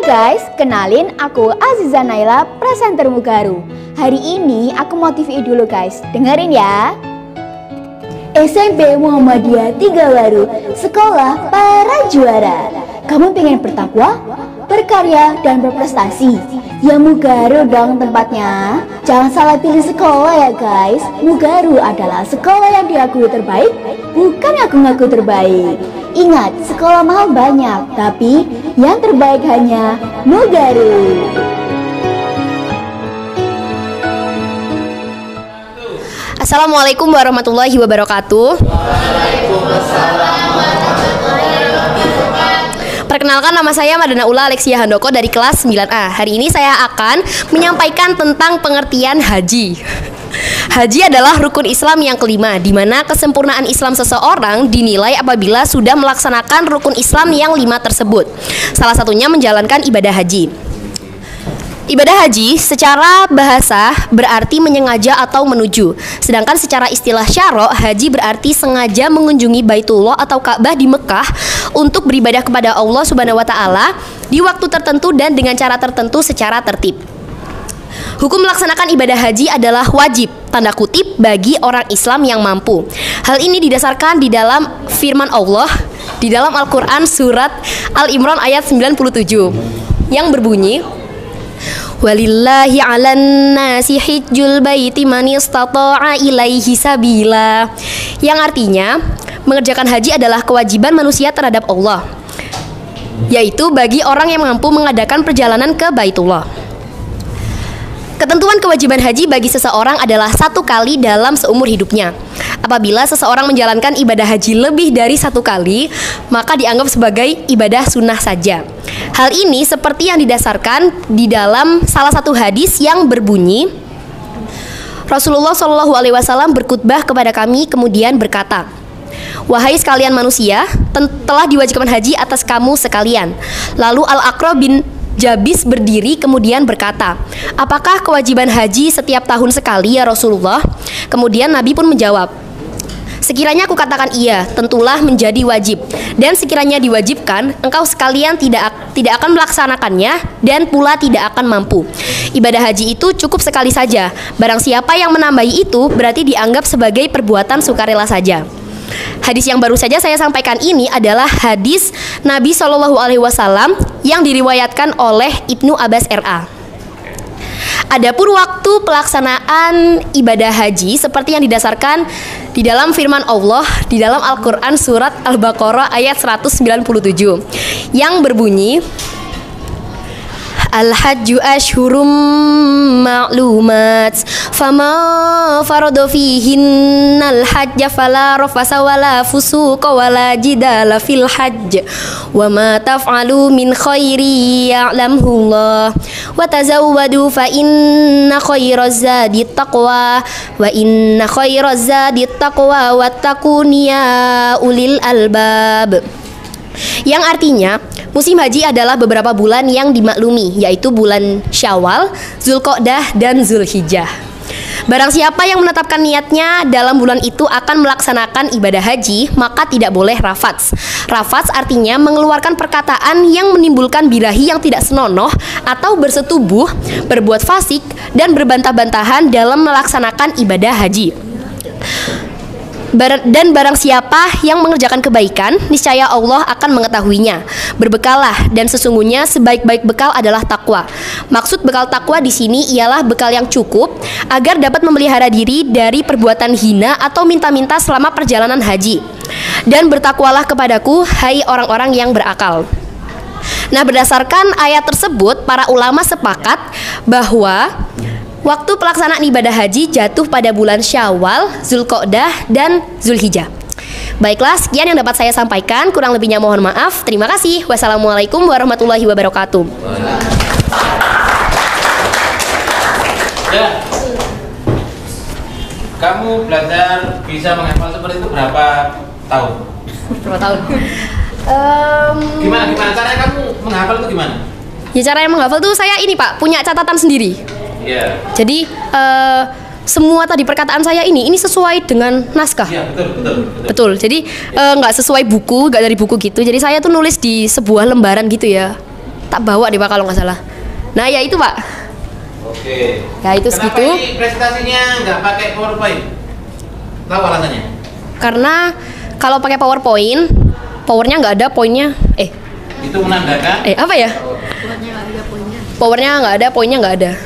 guys, kenalin aku Aziza Naila, presenter Mugaru. Hari ini aku mau TV dulu guys, dengerin ya. SMP Muhammadiyah 3 Waru, sekolah para juara. Kamu pengen bertakwa, berkarya, dan berprestasi? Ya Mugaru dong tempatnya. Jangan salah pilih sekolah ya guys. Mugaru adalah sekolah yang diakui terbaik, bukan ngaku-ngaku terbaik. Ingat, sekolah mahal banyak, tapi yang terbaik hanya Mugaru. Assalamualaikum warahmatullahi wabarakatuh. Perkenalkan, nama saya Madana Ula Alexia Handoko dari kelas 9A. Hari ini saya akan menyampaikan tentang pengertian haji. Haji adalah rukun Islam yang kelima, di mana kesempurnaan Islam seseorang dinilai apabila sudah melaksanakan rukun Islam yang 5 tersebut. Salah satunya menjalankan ibadah haji. Ibadah haji secara bahasa berarti menyengaja atau menuju. Sedangkan secara istilah syara', haji berarti sengaja mengunjungi Baitullah atau Ka'bah di Mekah untuk beribadah kepada Allah Subhanahu wa taala di waktu tertentu dan dengan cara tertentu secara tertib. Hukum melaksanakan ibadah haji adalah wajib, tanda kutip, bagi orang Islam yang mampu. Hal ini didasarkan di dalam firman Allah di dalam Al-Quran surat Al-Imran ayat 97 yang berbunyi, walillahi 'alan nasi hijjul baiti man istata'a ilaihi sabila, yang artinya mengerjakan haji adalah kewajiban manusia terhadap Allah, yaitu bagi orang yang mampu mengadakan perjalanan ke Baitullah. Ketentuan kewajiban haji bagi seseorang adalah 1 kali dalam seumur hidupnya. Apabila seseorang menjalankan ibadah haji lebih dari 1 kali, maka dianggap sebagai ibadah sunnah saja. Hal ini seperti yang didasarkan di dalam salah satu hadis yang berbunyi, Rasulullah SAW berkhutbah kepada kami kemudian berkata, wahai sekalian manusia, telah diwajibkan haji atas kamu sekalian. Lalu Al-Aqra bin Jabis berdiri kemudian berkata, apakah kewajiban haji setiap tahun sekali ya Rasulullah? Kemudian Nabi pun menjawab, sekiranya aku katakan iya, tentulah menjadi wajib. Dan sekiranya diwajibkan, engkau sekalian tidak akan melaksanakannya dan pula tidak akan mampu. Ibadah haji itu cukup sekali saja. Barang siapa yang menambahi itu berarti dianggap sebagai perbuatan sukarela saja. Hadis yang baru saja saya sampaikan ini adalah hadis Nabi SAW yang diriwayatkan oleh Ibnu Abbas RA. Adapun waktu pelaksanaan ibadah haji seperti yang didasarkan di dalam firman Allah di dalam Al-Quran surat Al-Baqarah ayat 197 yang berbunyi, Al-hajju ashhurum ma'lumat fama farada fihinnal hajja fala rafasa wala fusuqa wala jidala fil hajj wa ma taf'alu min khairi ya'lamhullah wa tazawwadu fa inna khairaz zadi taqwa wa inna khairaz zadi taqwa wattaquni ya ulil albab, yang artinya musim haji adalah beberapa bulan yang dimaklumi, yaitu bulan Syawal, Zulqa'dah, dan Zulhijjah. Barang siapa yang menetapkan niatnya dalam bulan itu akan melaksanakan ibadah haji, maka tidak boleh rafats. Rafats artinya mengeluarkan perkataan yang menimbulkan birahi yang tidak senonoh atau bersetubuh, berbuat fasik, dan berbantah-bantahan dalam melaksanakan ibadah haji. Dan barang siapa yang mengerjakan kebaikan, niscaya Allah akan mengetahuinya. Berbekallah, dan sesungguhnya sebaik-baik bekal adalah takwa. Maksud bekal takwa di sini ialah bekal yang cukup agar dapat memelihara diri dari perbuatan hina atau minta-minta selama perjalanan haji. Dan bertakwalah kepadaku, hai orang-orang yang berakal. Nah, berdasarkan ayat tersebut, para ulama sepakat bahwa waktu pelaksanaan ibadah haji jatuh pada bulan Syawal, Zulqa'dah, dan Zulhijjah. Baiklah, sekian yang dapat saya sampaikan. Kurang lebihnya mohon maaf. Terima kasih. Wassalamualaikum warahmatullahi wabarakatuh. Ya. Kamu belajar bisa menghafal seperti itu berapa tahun? Berapa tahun? Gimana caranya kamu menghafal itu gimana? Ya, cara yang menghafal tuh saya ini Pak, punya catatan sendiri. Iya. Jadi semua tadi perkataan saya ini sesuai dengan naskah. Iya, betul. Betul. Jadi nggak sesuai buku, nggak dari buku gitu. Jadi saya tuh nulis di sebuah lembaran gitu ya. tak bawa deh Pak kalau nggak salah. Nah ya itu Pak. Oke. Ya itu Kenapa segitu. ini presentasinya nggak pakai PowerPoint? Tahu alasannya? Karena kalau pakai PowerPoint, powernya nggak ada, poinnya Itu menandakan apa ya? Powernya nggak ada, poinnya nggak ada.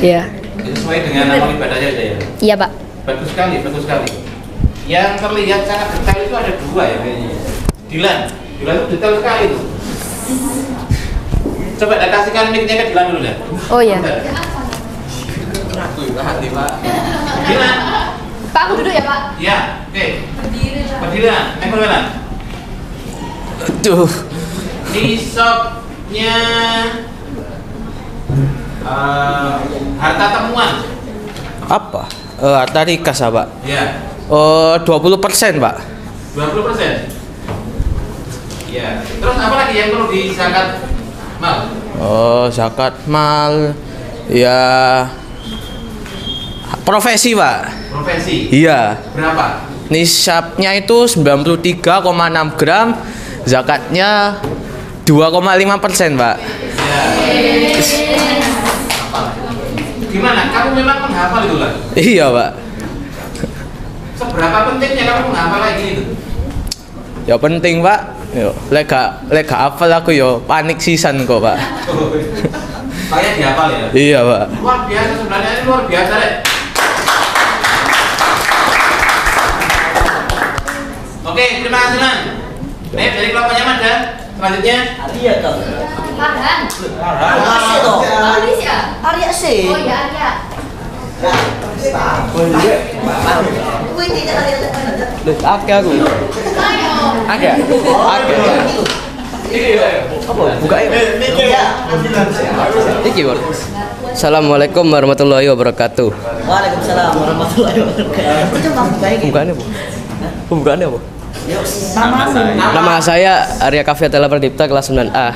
Iya. itu sesuai dengan nama ibadahnya aja ya. Iya Pak. Bagus sekali, bagus sekali. Yang terlihat sangat detail itu ada 2 ya kayaknya. Dilan itu detail sekali tuh. Coba kasihkan mic-nya ke Dilan dulu deh. Oh iya. Aku juga hati Pak. Dilan. Pak aku duduk ya Pak. Ya, oke. Berdiri. Ekor kanan. Aduh. Nisabnya harta temuan. Apa? Harta rikas, Pak. Ya. 20%, Pak. 20%. Ya. Terus apa lagi yang perlu dizakat mal? Zakat mal. Ya. Profesi, Pak. Profesi. Iya. Berapa? Nisabnya itu 93,6 gram. Zakatnya 2,5%, Pak. Ya. Gimana? Kamu memang menghafal itu lah? Iya, Pak. Seberapa pentingnya kamu menghafal kayak gini tuh? Ya penting, Pak. Yo, lek gak hafal aku yo panik sisan kok, Pak. Kayak dihafal ya? Iya, Pak. Luar biasa sebenarnya, ini luar biasa deh. Oke, terima kasih Nan. Dari kelompoknya Mada. Selanjutnya Arya kan? Farhan. Arya dong. Indonesia. Arya sih. Oh iya Arya. Akeh aku. Akeh. Apa? Buka ya. Iki, Bor. Assalamualaikum warahmatullahi wabarakatuh. Waalaikumsalam warahmatullahi wabarakatuh. Itu kamu baik. Bukaannya apa? Pembukaannya apa? Nama Nama saya Arya Kafia Tela Perdipta kelas 9A.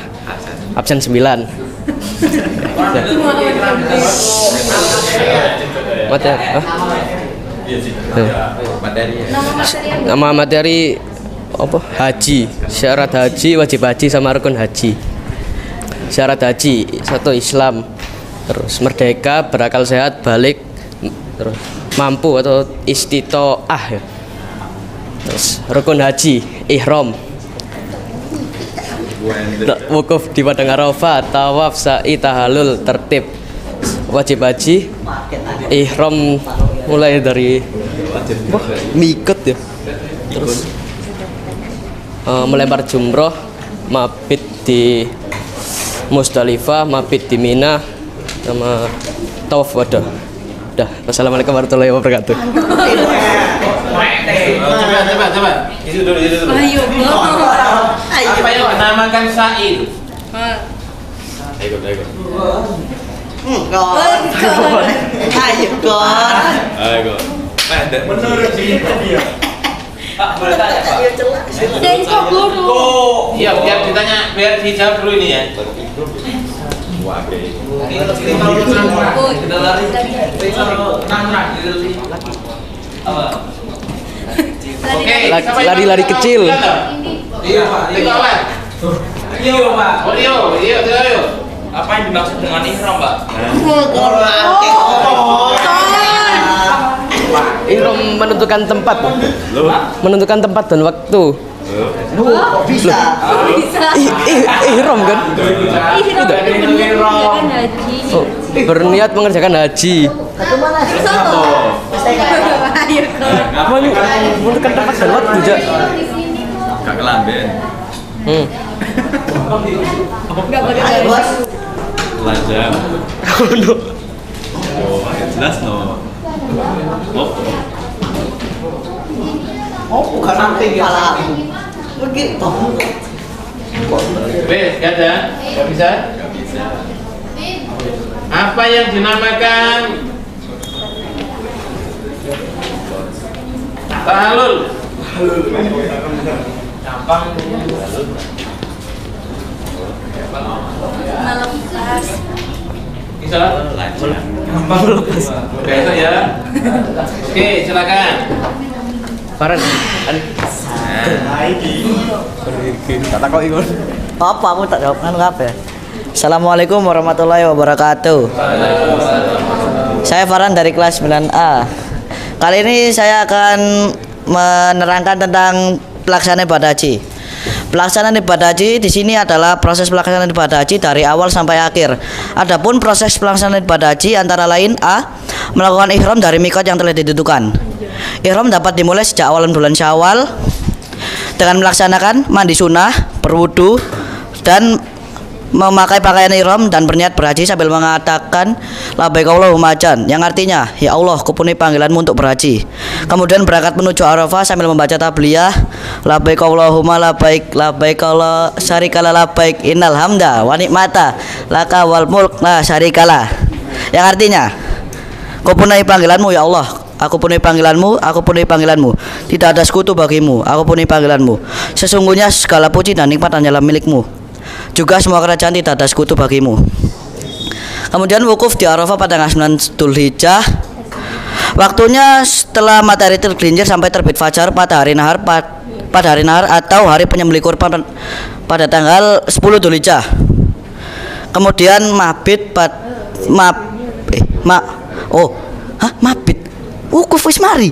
Absen 9. Materi. Nama materi apa? Haji. Syarat haji, wajib haji sama rukun haji. Syarat haji 1 Islam. Terus merdeka, berakal sehat, balik, terus mampu atau istitoah ya. Terus rukun haji, ihram. Wukuf di padang Arafah, tawaf, sa'i, tahallul, tertib. Wajib haji, ihram mulai dari mikot ya. Terus melempar jumroh, mabit di Musdalifah, mabit di Mina, sama tawaf wada. Udah. Wassalamualaikum warahmatullahi wabarakatuh. Coba. Itu dulu. Ayo Apa yang dinamakan sa'i? Ayo. Ayo kon. Menurut dia. Pak, boleh tanya Pak? Dan kok guru. Iya, biar ditanya, biar dijawab dulu ini ya. Oke, Lari-lari kecil. Iya, Pak. Iya, Pak. Iya. Apa yang dimaksud dengan ihram, Pak? Ihram menentukan tempat. Menentukan tempat dan waktu. Bisa. Ihram kan? Oh, berniat mengerjakan haji. Satu mana? Menentukan tempat dan waktu aja. Gak kelamben. Ayo bos. Telanjang. Oh, jelas no. Oh, bukan nanti kepala aku. Begitu. Wes, gak ada? Gak bisa? Apa yang dinamakan tahallul? Gampang. Bisa? Gampang lepas. Oke, itu ya. Oke, silakan. Farhan. Tak tahu ikut. Apa aku tak jawab kan apa ya? Assalamualaikum warahmatullahi wabarakatuh. Saya Farhan dari kelas 9A. Kali ini saya akan menerangkan tentang pelaksanaan ibadah haji. Pelaksanaan ibadah haji di sini adalah proses pelaksanaan ibadah haji dari awal sampai akhir. Adapun proses pelaksanaan ibadah haji antara lain A. Melakukan ihram dari mikot yang telah ditentukan. Ihram dapat dimulai sejak awal bulan Syawal dengan melaksanakan mandi sunnah, berwudu, dan memakai pakaian ihram dan berniat berhaji sambil mengatakan labbaik Allahumma hajjan, yang artinya ya Allah kupenuhi panggilanmu untuk berhaji. Kemudian berangkat menuju Arafah sambil membaca tabliyah labbaik Allahumma labbaik labbaik Allah syarikala labbaik innal hamda wa ni'mata laka wal mulk la syarikalah, yang artinya kupenuhi panggilanmu ya Allah, aku penuhi panggilanmu, aku penuhi panggilanmu, tidak ada sekutu bagimu, aku penuhi panggilanmu, sesungguhnya segala puji dan nikmat hanyalah milikmu, juga semua kerajaan tidak ada sekutu bagimu. Kemudian wukuf di Arafah pada tanggal 9 Dzulhijjah. Waktunya setelah matahari tergelincir sampai terbit fajar pada hari nahar atau hari penyembelih kurban pada tanggal 10 Dzulhijjah. Kemudian mabit mabit wukuf wis mari.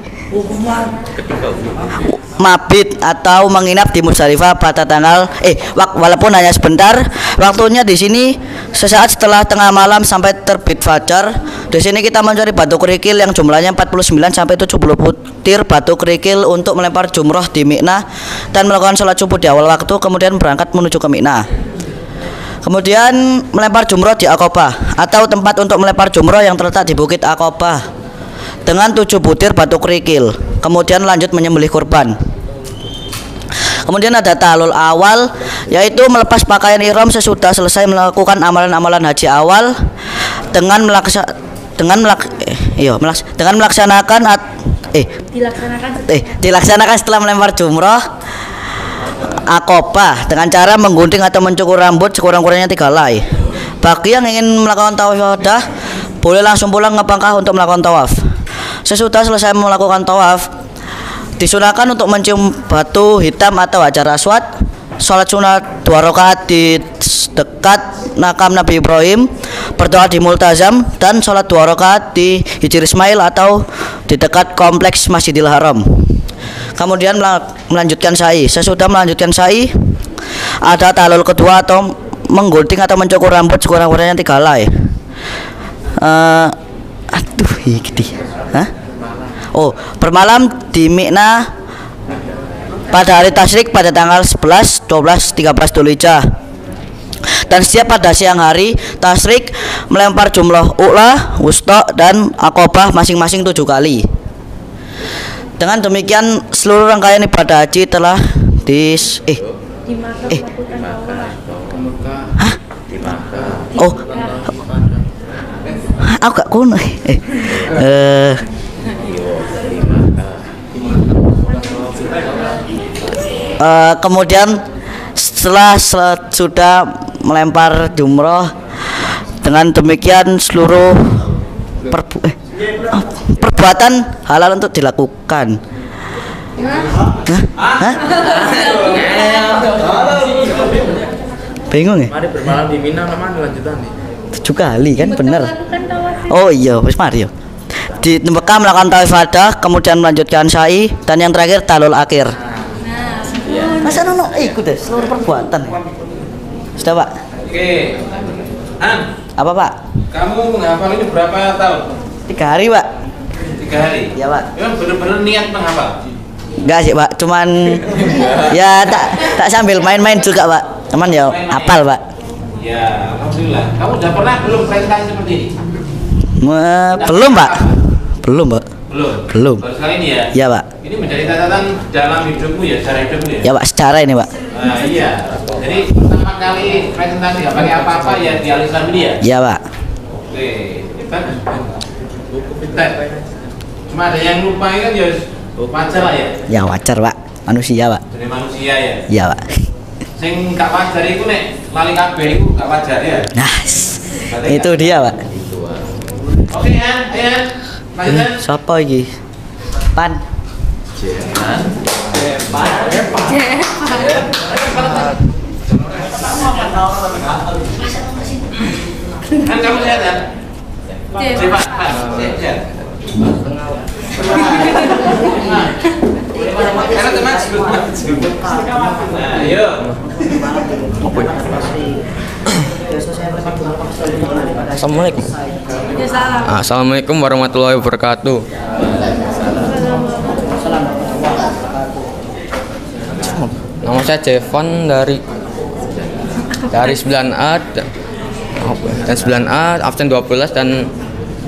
Mabit atau menginap di Musdalifah pada tanggal walaupun hanya sebentar, waktunya di sini sesaat setelah tengah malam sampai terbit fajar. Di sini kita mencari batu kerikil yang jumlahnya 49 sampai 70 butir batu kerikil untuk melempar jumroh di Mina dan melakukan sholat subuh di awal waktu, kemudian berangkat menuju ke Mina. Kemudian melempar jumroh di Aqabah atau tempat untuk melempar jumroh yang terletak di Bukit Aqabah dengan 7 butir batu kerikil. Kemudian lanjut menyembelih kurban. Kemudian ada ta'allul awal, yaitu melepas pakaian ihram sesudah selesai melakukan amalan-amalan haji awal dengan dilaksanakan setelah melempar jumroh Aqabah dengan cara menggunting atau mencukur rambut sekurang-kurangnya 3 helai. Bagi yang ingin melakukan tawaf wadah, boleh langsung pulang ke Makkah untuk melakukan tawaf. Sesudah selesai melakukan tawaf, disunahkan untuk mencium batu hitam atau hajar aswad, sholat sunat 2 rakaat di dekat makam Nabi Ibrahim, berdoa di Multazam, dan sholat 2 rakaat di Hijr Ismail atau di dekat kompleks Masjidil Haram. Kemudian melanjutkan sa'i. Sesudah melanjutkan sa'i, ada ta'allul kedua atau menggunting atau mencukur rambut sekurang-kurangnya 3 helai. Bermalam di Mina pada hari tasyrik pada tanggal 11, 12, 13 Dzulhijjah. Dan setiap pada siang hari tasyrik melempar jumlah ula, wusta, dan Aqabah masing-masing 7 kali. Dengan demikian seluruh rangkaian ibadah haji telah aku gak kuno. Kemudian setelah sudah melempar jumroh, dengan demikian seluruh perbuatan halal untuk dilakukan. Bingung ya? Mari bermalam di Mina namanya lanjutan nih. 7 kali kan bener. Oh iya, wis mari yo. Di Mekah melakukan tawaf wadah, kemudian melanjutkan sa'i, dan yang terakhir ta'allul akhir. Masa nono ikut deh seluruh perbuatan. Sudah, Pak? Oke. Han, Apa, Pak? kamu menghafal ini berapa tahun? 3 hari, Pak. 3 hari? Iya, Pak. Memang benar-benar niat menghafal? Enggak sih, Pak. Cuman ya tak sambil main-main juga, Pak. Cuman ya hafal, Pak. Ya, alhamdulillah. Kamu udah pernah belum presentasi seperti ini? Belum, Pak. Belum, Pak. Belum. Baru sekali ini ya? Iya, Pak. Ini menjadi catatan dalam hidupmu ya, secara hidupmu ya? Ya, Pak, secara ini, Pak. Nah, iya. Jadi pertama kali presentasi nggak pakai apa-apa ya di Al-Islam ini ya? Iya, Pak. Oke, bagus. Cuma ada yang lupa kan ya wajar lah ya? Ya wajar, Pak. Manusia, Pak. Jadi manusia ya? Iya, Pak. Sing gak wajar itu nek lali kabeh itu gak wajar ya? Nah, itu dia, Pak. Oke, An. Lanjutkan. Siapa iki? Pan. Pak. Karena teman nah, ayo. Assalamualaikum. Assalamualaikum warahmatullahi wabarakatuh. Nama saya Jevan dari 9A dan 9A absen 12 dan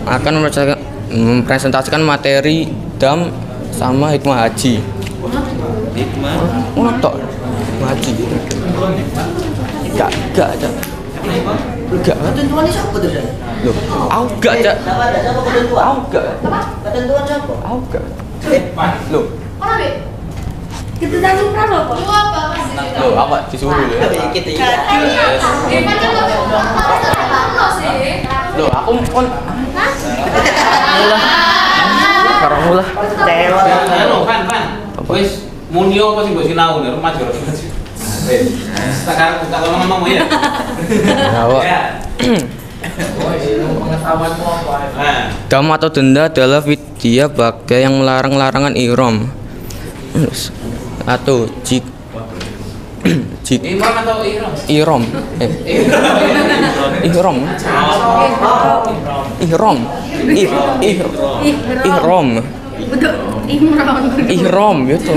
akan mempresentasikan materi dam sama hikmah haji. Hikmah Ngotok haji. Gak ada. Gak. Ketentuan ini siapa tuh? Loh, aku gak ada. Aku gak. Ketentuan siapa? Aku gak. Loh, Kita tanggung berapa kok? loh apa disuruh ya? Kita iya. Loh, aku kon Karang mula. Pan. Wis munio apa sih mbok sinau nek rumah jero. Sekarang buka ngomong ya. Ya. Dam atau denda adalah vidya bagai yang melarang larangan ihram. Atau Imam atau ihram? ihram. Ihram. Ihram. Ihram. Betul, Imron. Ihram gitu.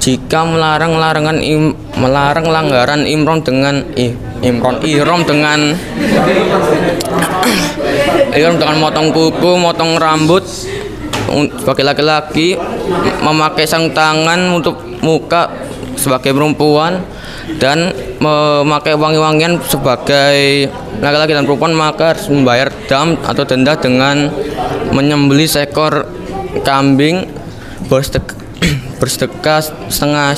Jika melarang langgaran ihram dengan motong kuku, motong rambut sebagai laki-laki, memakai sarung tangan untuk muka sebagai perempuan, dan memakai wangi-wangian sebagai laki-laki dan perempuan, maka harus membayar dam atau denda dengan menyembelih seekor kambing bersedekah setengah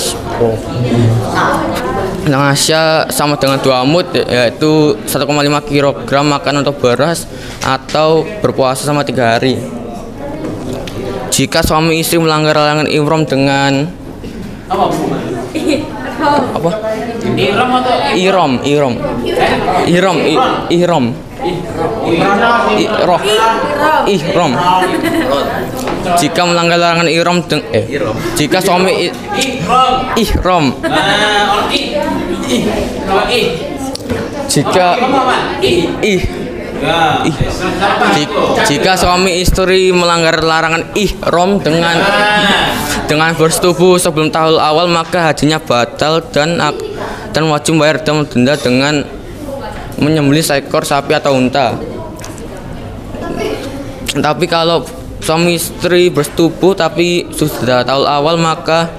sya sama dengan 2 mud, yaitu 1,5 kg makanan untuk beras, atau berpuasa sama 3 hari. Jika suami istri melanggar larangan ihram dengan Apa? Ihram atau ihram. Jika melanggar larangan ihram jika suami ihram. Jika suami istri melanggar larangan ihram dengan bersetubuh sebelum tahun awal, maka hajinya batal dan wajib bayar denda dengan menyembelih seekor sapi atau unta. Tapi kalau suami istri bersetubuh tapi sudah tahun awal, maka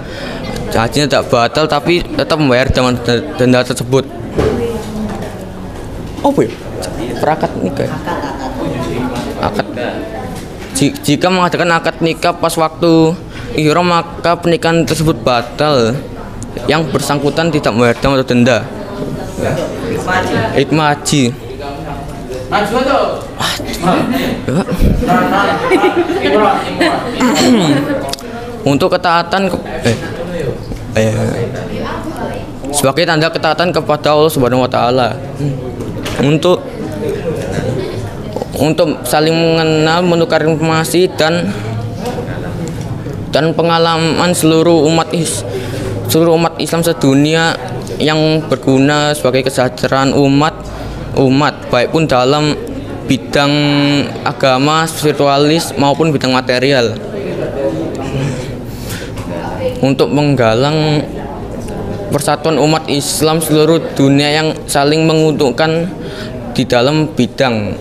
hajinya tidak batal tapi tetap membayar denda tersebut. Apa ya? Perakat nikah. Akad. Jika mengadakan akad nikah pas waktu ihram, maka pernikahan tersebut batal. Yang bersangkutan tidak membayar dam atau denda. Hikmah haji. Maju tuh. Untuk ketaatan sebagai tanda ketaatan kepada Allah Subhanahu wa taala. Untuk saling mengenal, menukar informasi dan pengalaman seluruh umat Islam sedunia yang berguna sebagai kesejahteraan umat baik pun dalam bidang agama, spiritualis maupun bidang material. Untuk menggalang persatuan umat Islam seluruh dunia yang saling menguntungkan di dalam bidang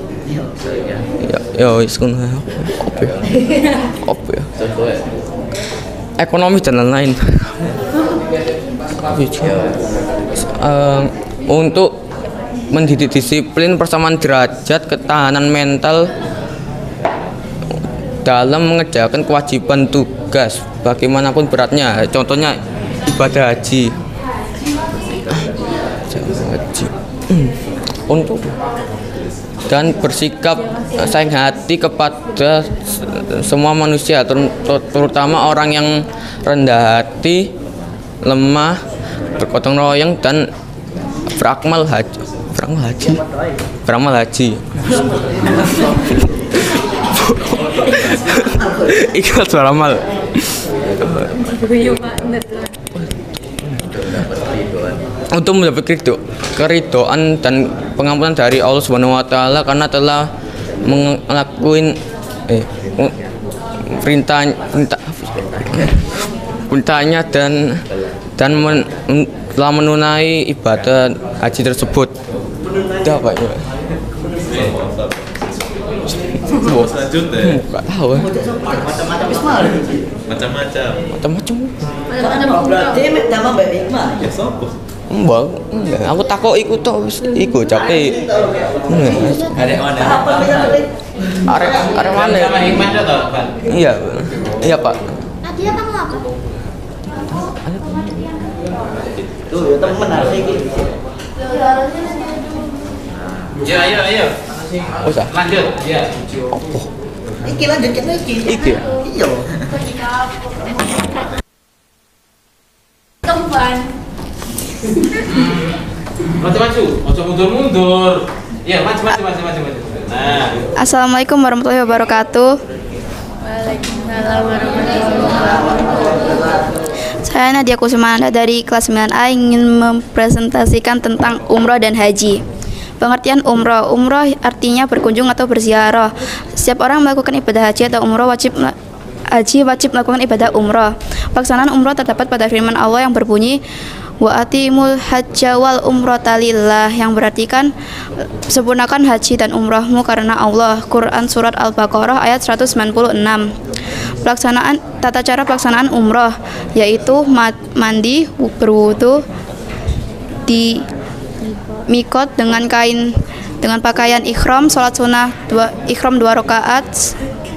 ekonomi dan lain-lain. Untuk mendidik disiplin, persamaan derajat, ketahanan mental dalam mengerjakan kewajiban tugas bagaimanapun beratnya, contohnya ibadah haji. Untuk dan bersikap sayang hati kepada semua manusia, terutama orang yang rendah hati, lemah, bergotong royong, dan Prakmal haji. Ikhlas beramal. Untuk mendapat keridhaan dan pengampunan dari Allah Subhanahu wa taala karena telah melakukan perintahnya dan telah menunai ibadah haji tersebut. Itu apa ya? Selanjutnya. Enggak tahu. Macam-macam. Berarti mek nama Mbak Hikmah. Ya sopo? Mbak, aku takut ikut tuh, ikut capek. Ada mana? Arek mana? Sama Hikmah itu toh, Pak? Iya Pak. Nadia kamu apa? Tuh, ya temen asik iki. Ya, ayo. Usah. Lanjut, ya. Iki lanjutkan lagi. Iki. Iya. Kemban. Maju, mundur. Ya, maju. Nah, Assalamualaikum warahmatullahi wabarakatuh. Waalaikumsalam warahmatullahi wabarakatuh. Saya Nadia Kusumanda dari kelas 9A ingin mempresentasikan tentang umroh dan haji. Pengertian umroh. Umroh artinya berkunjung atau berziarah. Setiap orang melakukan ibadah haji atau umroh wajib melakukan ibadah umroh. Pelaksanaan umroh terdapat pada firman Allah yang berbunyi wa atimul hajja wal umrata lillah, yang berartikan sempurnakan haji dan umrohmu karena Allah. Quran surat Al-Baqarah ayat 196. Tata cara pelaksanaan umroh yaitu mandi, berwudu di mikot dengan pakaian ikhram, salat sunnah ikhram 2 rakaat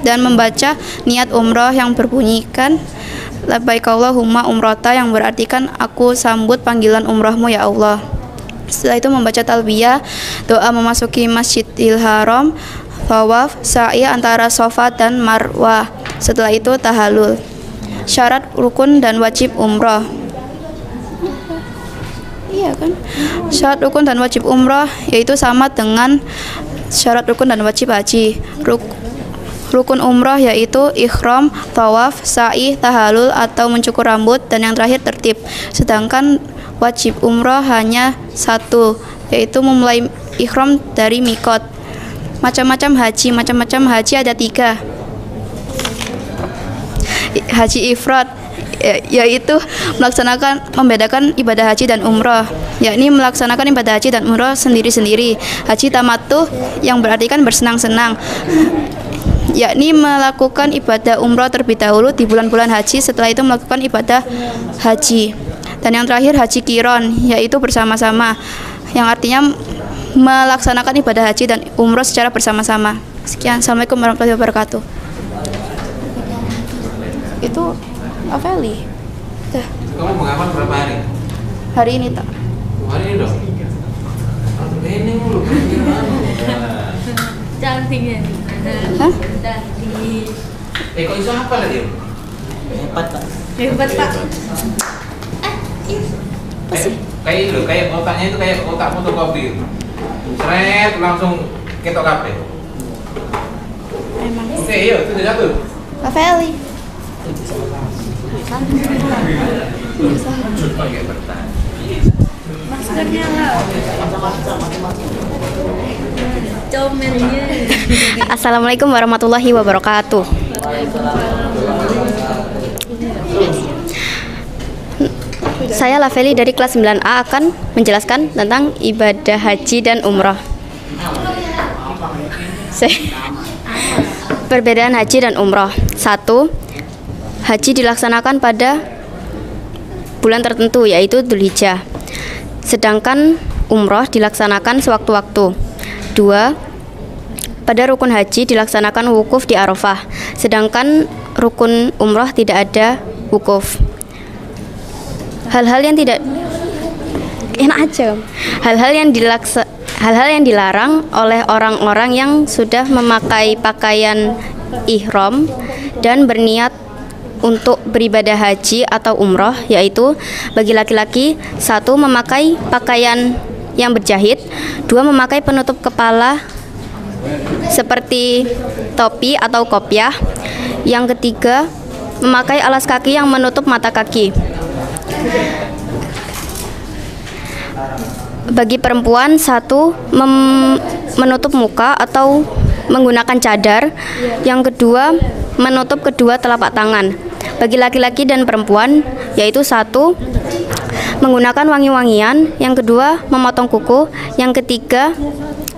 dan membaca niat umroh yang berbunyikan labbaik Allahumma umrata, yang berartikan aku sambut panggilan umrohmu ya Allah. Setelah itu membaca talbiyah, doa memasuki Masjidil Haram, tawaf, sa'i antara Safa dan Marwah. Setelah itu tahallul. Syarat, rukun dan wajib umroh. Iya kan? Syarat rukun dan wajib umroh yaitu sama dengan syarat rukun dan wajib haji. Rukun umroh yaitu ikhram, tawaf, sa'i, tahallul atau mencukur rambut, dan yang terakhir tertib. Sedangkan wajib umroh hanya satu, yaitu memulai ikhram dari mikot. Macam-macam haji ada 3. Haji ifrad yaitu membedakan ibadah haji dan umroh, yakni melaksanakan ibadah haji dan umroh sendiri-sendiri. Haji tamattu yang berarti kan bersenang-senang, yakni melakukan ibadah umroh terlebih dahulu di bulan-bulan haji, setelah itu melakukan ibadah haji. Dan yang terakhir haji kiron, yaitu bersama-sama, yang artinya melaksanakan ibadah haji dan umroh secara bersama-sama. Sekian, assalamualaikum warahmatullahi wabarakatuh. Itu Aveli. kamu mengamal berapa hari? Hari ini tak. Hari ini dong. Ini mulu. Cantiknya. Hah? Cantik. Kok iso apa lagi? Hebat, Pak. Hebat, Pak. Kayak itu, kayak otaknya itu kayak otak fotokopi. Seret langsung ketok kabeh. Emang. Oke, yuk, itu satu. Aveli. Maskernya lah. Comelnya. Assalamualaikum warahmatullahi wabarakatuh. Saya Laveli dari kelas 9A akan menjelaskan tentang ibadah haji dan umroh. Perbedaan haji dan umroh. 1. Haji dilaksanakan pada bulan tertentu yaitu Dzulhijjah. Sedangkan umroh dilaksanakan sewaktu-waktu. 2. Pada rukun haji dilaksanakan wukuf di Arafah. Sedangkan rukun umroh tidak ada wukuf. Hal-hal yang tidak enak aja. Hal-hal yang dilarang oleh orang-orang yang sudah memakai pakaian ihram dan berniat untuk beribadah haji atau umroh, yaitu bagi laki-laki 1. Memakai pakaian yang berjahit. 2. Memakai penutup kepala seperti topi atau kopiah. Yang ketiga, memakai alas kaki yang menutup mata kaki. Bagi perempuan, 1. Menutup muka atau menggunakan cadar. Yang kedua, menutup kedua telapak tangan. Bagi laki-laki dan perempuan, yaitu 1. Menggunakan wangi-wangian. Yang kedua, memotong kuku. Yang ketiga,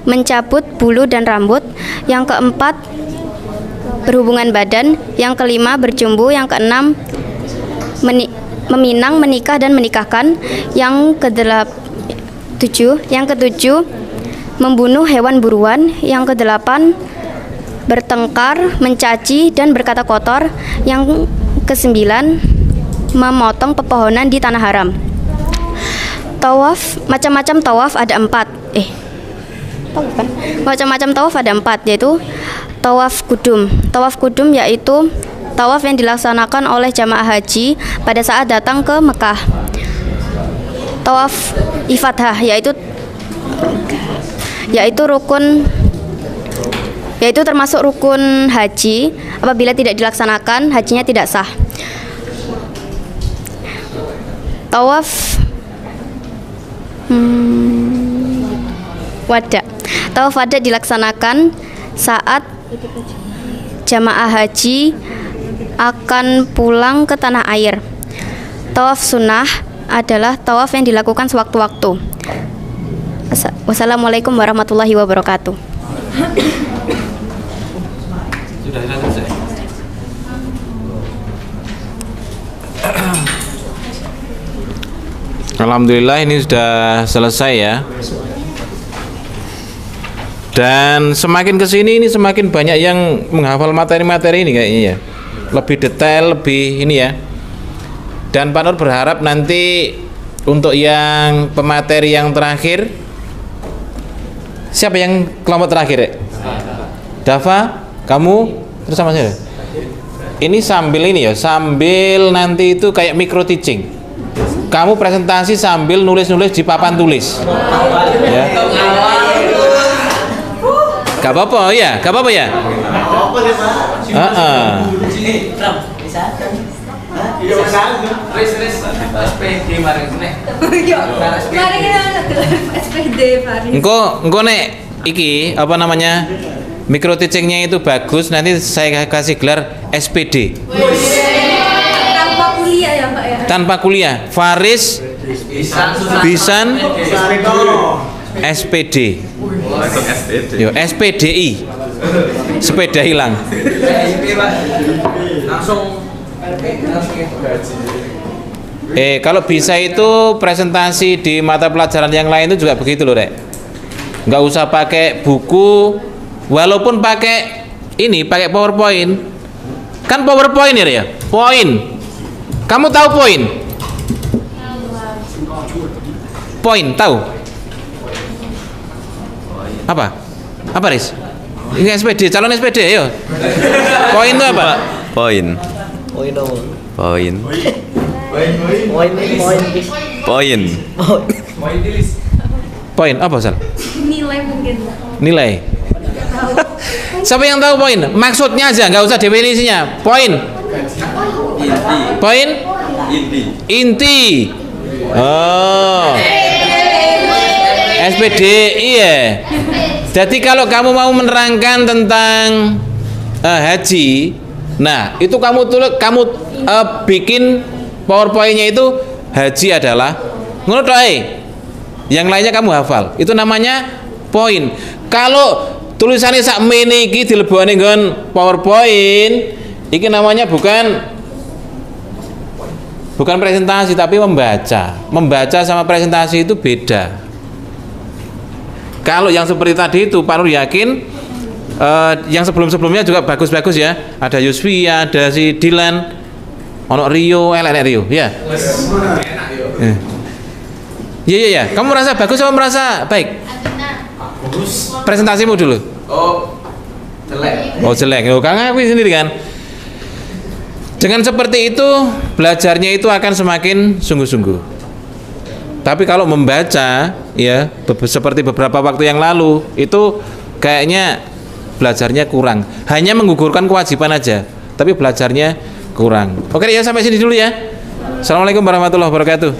mencabut bulu dan rambut. Yang keempat, berhubungan badan. Yang kelima, berjumbu. Yang keenam, meminang, menikah dan menikahkan. Yang ketujuh, membunuh hewan buruan. Yang kedelapan, bertengkar, mencaci dan berkata kotor. Yang kesembilan, memotong pepohonan di tanah haram. Tawaf, macam-macam tawaf ada 4. Macam-macam tawaf ada 4, yaitu tawaf kudum. Tawaf kudum yaitu tawaf yang dilaksanakan oleh jamaah haji pada saat datang ke Mekah. Tawaf ifadah yaitu termasuk rukun haji. Apabila tidak dilaksanakan, hajinya tidak sah. Tawaf wada. Tawaf wada dilaksanakan saat jamaah haji akan pulang ke tanah air. Tawaf sunnah adalah tawaf yang dilakukan sewaktu-waktu. Wassalamualaikum warahmatullahi wabarakatuh. Sudah selesai. Alhamdulillah ini sudah selesai ya. Dan semakin kesini ini semakin banyak yang menghafal materi-materi ini kayaknya ya. Lebih detail, lebih ini ya. Dan Pak Nur berharap nanti untuk yang pemateri yang terakhir, siapa yang kelompok terakhir ya? Dava, kamu terus sama saya. Ini sambil ini ya, sambil nanti itu kayak micro teaching. Kamu presentasi sambil nulis-nulis di papan tulis. Ya. Gak apa-apa ya, gak apa-apa ya. Engko nek iki apa namanya micro teachingnya itu bagus, nanti saya kasih gelar SPD. Tanpa kuliah ya Pak ya? Tanpa kuliah, Faris Bisan SPD. Yo, SPDI. Sepeda hilang. Kalau bisa itu presentasi di mata pelajaran yang lain itu juga begitu loh, Rek. Nggak usah pakai buku, walaupun pakai ini, pakai PowerPoint. Kan PowerPoint ya, Poin. Kamu tahu poin? Poin, tahu? Apa? Apa, Riz? Ini SPD, calon SPD, ayo. Poin itu apa? Poin. Poin apa? Poin. Poin. Poin apa, Sal? Nilai mungkin. Nilai. Siapa yang tahu poin? Maksudnya aja, nggak usah definisinya. Poin. Poin? Inti. Oh. SPD, iya. Jadi kalau kamu mau menerangkan tentang haji, nah itu kamu bikin PowerPoint-nya itu haji adalah ngono doae. Yang lainnya kamu hafal. Itu namanya poin. Kalau tulisannya sak mene iki dilebokne nggon PowerPoint, iki namanya bukan presentasi tapi membaca. Membaca sama presentasi itu beda. Kalau yang seperti tadi itu Pak Nur yakin yang sebelum-sebelumnya juga bagus-bagus ya. Ada Yusfia, ada si Dilan, ono Rio, Rio, ya. Iya. Kamu merasa bagus atau merasa baik? Bagus. Presentasimu dulu. Jelek. Kang aku sendiri kan. Dengan seperti itu belajarnya itu akan semakin sungguh-sungguh. Tapi kalau membaca ya seperti beberapa waktu yang lalu itu kayaknya belajarnya kurang. Hanya menggugurkan kewajiban aja, tapi belajarnya kurang. Oke ya, sampai sini dulu ya. Assalamualaikum warahmatullahi wabarakatuh.